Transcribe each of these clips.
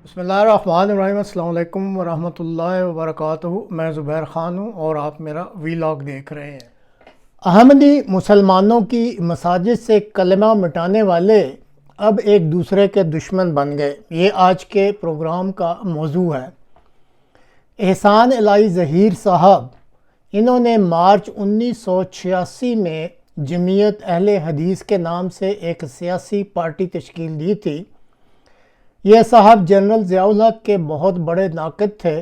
بسم اللہ الرحمن الرحیم۔ السلام علیکم ورحمۃ اللہ وبرکاتہ۔ میں زبیر خان ہوں اور آپ میرا ویلاگ دیکھ رہے ہیں۔ احمدی مسلمانوں کی مساجد سے کلمہ مٹانے والے اب ایک دوسرے کے دشمن بن گئے، یہ آج کے پروگرام کا موضوع ہے۔ احسان الہی ظہیر صاحب، انہوں نے مارچ 1986 میں جمعیت اہل حدیث کے نام سے ایک سیاسی پارٹی تشکیل دی تھی۔ یہ صاحب جنرل ضیاء الحق کے بہت بڑے ناقد تھے۔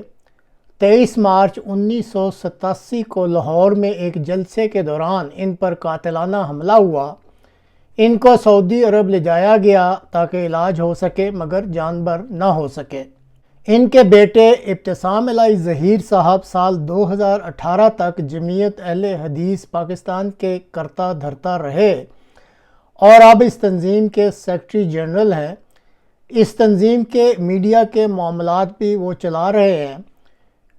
23 مارچ 1987 کو لاہور میں ایک جلسے کے دوران ان پر قاتلانہ حملہ ہوا۔ ان کو سعودی عرب لے جایا گیا تاکہ علاج ہو سکے، مگر جان بر نہ ہو سکے۔ ان کے بیٹے ابتسام الہی ظہیر صاحب سال 2018 تک جمعیت اہل حدیث پاکستان کے کرتا دھرتا رہے اور اب اس تنظیم کے سیکرٹری جنرل ہیں۔ اس تنظیم کے میڈیا کے معاملات بھی وہ چلا رہے ہیں۔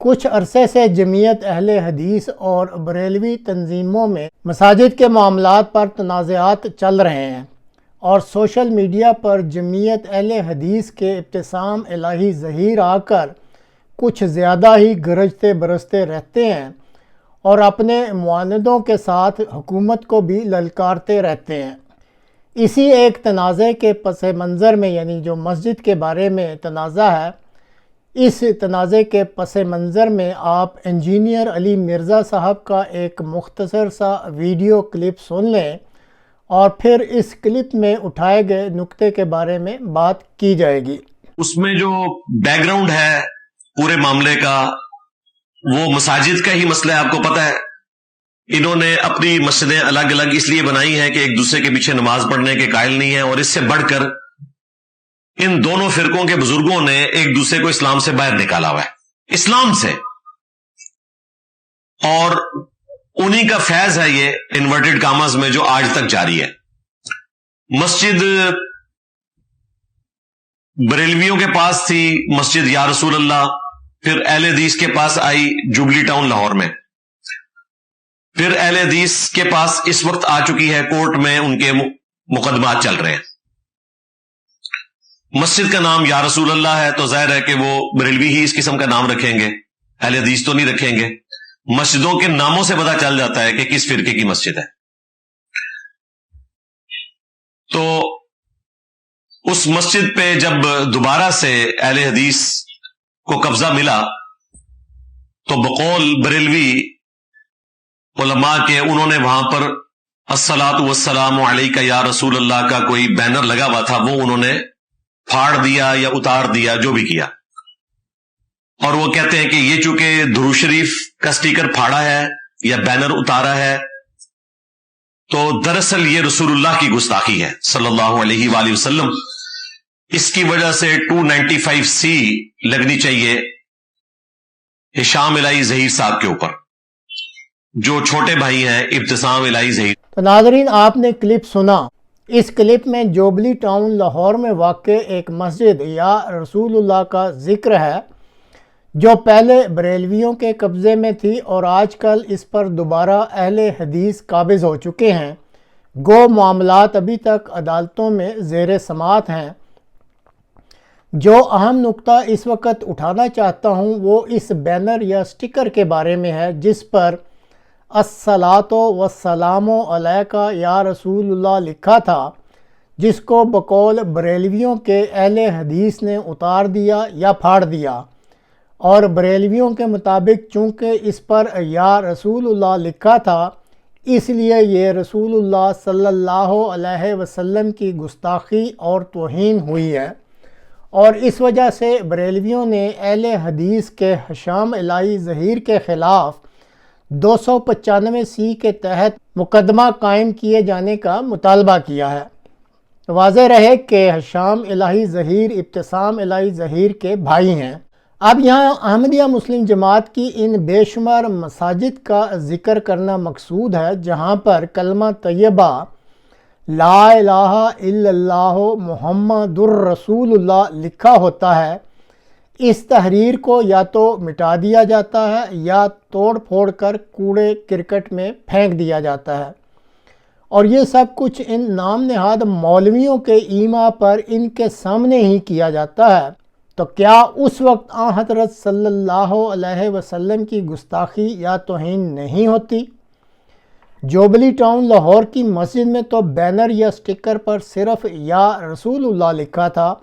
کچھ عرصے سے جمعیت اہل حدیث اور بریلوی تنظیموں میں مساجد کے معاملات پر تنازعات چل رہے ہیں اور سوشل میڈیا پر جمعیت اہل حدیث کے ابتسام الہی ظہیر آ کر کچھ زیادہ ہی گرجتے برستے رہتے ہیں اور اپنے معاندوں کے ساتھ حکومت کو بھی للکارتے رہتے ہیں۔ اسی ایک تنازع کے پس منظر میں، یعنی جو مسجد کے بارے میں تنازع ہے، اس تنازع کے پس منظر میں آپ انجینئر علی مرزا صاحب کا ایک مختصر سا ویڈیو کلپ سن لیں اور پھر اس کلپ میں اٹھائے گئے نکتے کے بارے میں بات کی جائے گی۔ اس میں جو بیک گراؤنڈ ہے پورے معاملے کا، وہ مساجد کا ہی مسئلہ ہے۔ آپ کو پتہ ہے انہوں نے اپنی مسجدیں الگ الگ اس لیے بنائی ہیں کہ ایک دوسرے کے پیچھے نماز پڑھنے کے قائل نہیں ہیں، اور اس سے بڑھ کر ان دونوں فرقوں کے بزرگوں نے ایک دوسرے کو اسلام سے باہر نکالا ہوا ہے، اسلام سے، اور انہی کا فیض ہے یہ انورٹڈ کاماز میں جو آج تک جاری ہے۔ مسجد بریلویوں کے پاس تھی، مسجد یا رسول اللہ، پھر اہل حدیث کے پاس آئی جوبلی ٹاؤن لاہور میں، پھر اہل حدیث کے پاس اس وقت آ چکی ہے، کورٹ میں ان کے مقدمات چل رہے ہیں۔ مسجد کا نام یا رسول اللہ ہے تو ظاہر ہے کہ وہ بریلوی ہی اس قسم کا نام رکھیں گے، اہل حدیث تو نہیں رکھیں گے۔ مسجدوں کے ناموں سے پتہ چل جاتا ہے کہ کس فرقے کی مسجد ہے۔ تو اس مسجد پہ جب دوبارہ سے اہل حدیث کو قبضہ ملا تو بقول بریلوی علماء کے، انہوں نے وہاں پر الصلاۃ والسلام علیک یا رسول اللہ کا کوئی بینر لگا ہوا تھا، وہ انہوں نے پھاڑ دیا یا اتار دیا، جو بھی کیا، اور وہ کہتے ہیں کہ یہ چونکہ درود شریف کا سٹیکر پھاڑا ہے یا بینر اتارا ہے تو دراصل یہ رسول اللہ کی گستاخی ہے صلی اللہ علیہ وآلہ وسلم۔ اس کی وجہ سے 295C لگنی چاہیے ہشام الہی ظہیر صاحب کے اوپر، جو چھوٹے بھائی ہیں ابتسام الہی ظہیر۔ تو ناظرین، آپ نے کلپ سنا۔ اس کلپ میں جوبلی ٹاؤن لاہور میں واقع ایک مسجد یا رسول اللہ کا ذکر ہے جو پہلے بریلویوں کے قبضے میں تھی اور آج کل اس پر دوبارہ اہل حدیث قابض ہو چکے ہیں۔ گو معاملات ابھی تک عدالتوں میں زیر سماعت ہیں۔ جو اہم نقطہ اس وقت اٹھانا چاہتا ہوں وہ اس بینر یا سٹیکر کے بارے میں ہے جس پر الصلاۃ والسلام علیک یا رسول اللہ لکھا تھا، جس کو بقول بریلویوں کے اہل حدیث نے اتار دیا یا پھاڑ دیا، اور بریلویوں کے مطابق چونکہ اس پر یا رسول اللہ لکھا تھا اس لیے یہ رسول اللہ صلی اللہ علیہ وسلم کی گستاخی اور توہین ہوئی ہے، اور اس وجہ سے بریلویوں نے اہل حدیث کے ہشام الہی ظہیر کے خلاف 295C کے تحت مقدمہ قائم کیے جانے کا مطالبہ کیا ہے۔ واضح رہے کہ ہشام الہی ظہیر ابتسام الہی ظہیر کے بھائی ہیں۔ اب یہاں احمدیہ مسلم جماعت کی ان بے شمار مساجد کا ذکر کرنا مقصود ہے جہاں پر کلمہ طیبہ لا الہ الا اللہ محمد الرسول اللہ لکھا ہوتا ہے۔ اس تحریر کو یا تو مٹا دیا جاتا ہے یا توڑ پھوڑ کر کوڑے کرکٹ میں پھینک دیا جاتا ہے، اور یہ سب کچھ ان نام نہاد مولویوں کے ایما پر ان کے سامنے ہی کیا جاتا ہے۔ تو کیا اس وقت آن حضرت صلی اللہ علیہ وسلم کی گستاخی یا توہین نہیں ہوتی؟ جوبلی ٹاؤن لاہور کی مسجد میں تو بینر یا سٹکر پر صرف یا رسول اللہ لکھا تھا،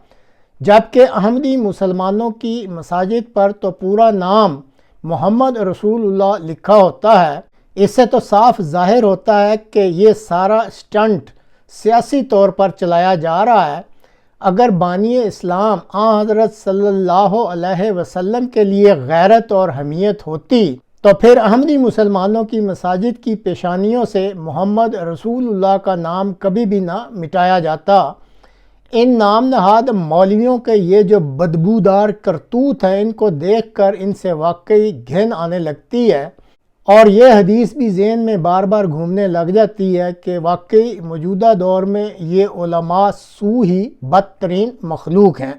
جبکہ احمدی مسلمانوں کی مساجد پر تو پورا نام محمد رسول اللہ لکھا ہوتا ہے۔ اس سے تو صاف ظاہر ہوتا ہے کہ یہ سارا سٹنٹ سیاسی طور پر چلایا جا رہا ہے۔ اگر بانی اسلام آن حضرت صلی اللہ علیہ وسلم کے لیے غیرت اور حمیت ہوتی تو پھر احمدی مسلمانوں کی مساجد کی پیشانیوں سے محمد رسول اللہ کا نام کبھی بھی نہ مٹایا جاتا۔ ان نام نہاد مولویوں کے یہ جو بدبودار کرتوت ہیں، ان کو دیکھ کر ان سے واقعی گھن آنے لگتی ہے، اور یہ حدیث بھی ذہن میں بار بار گھومنے لگ جاتی ہے کہ واقعی موجودہ دور میں یہ علماء سو ہی بدترین مخلوق ہیں۔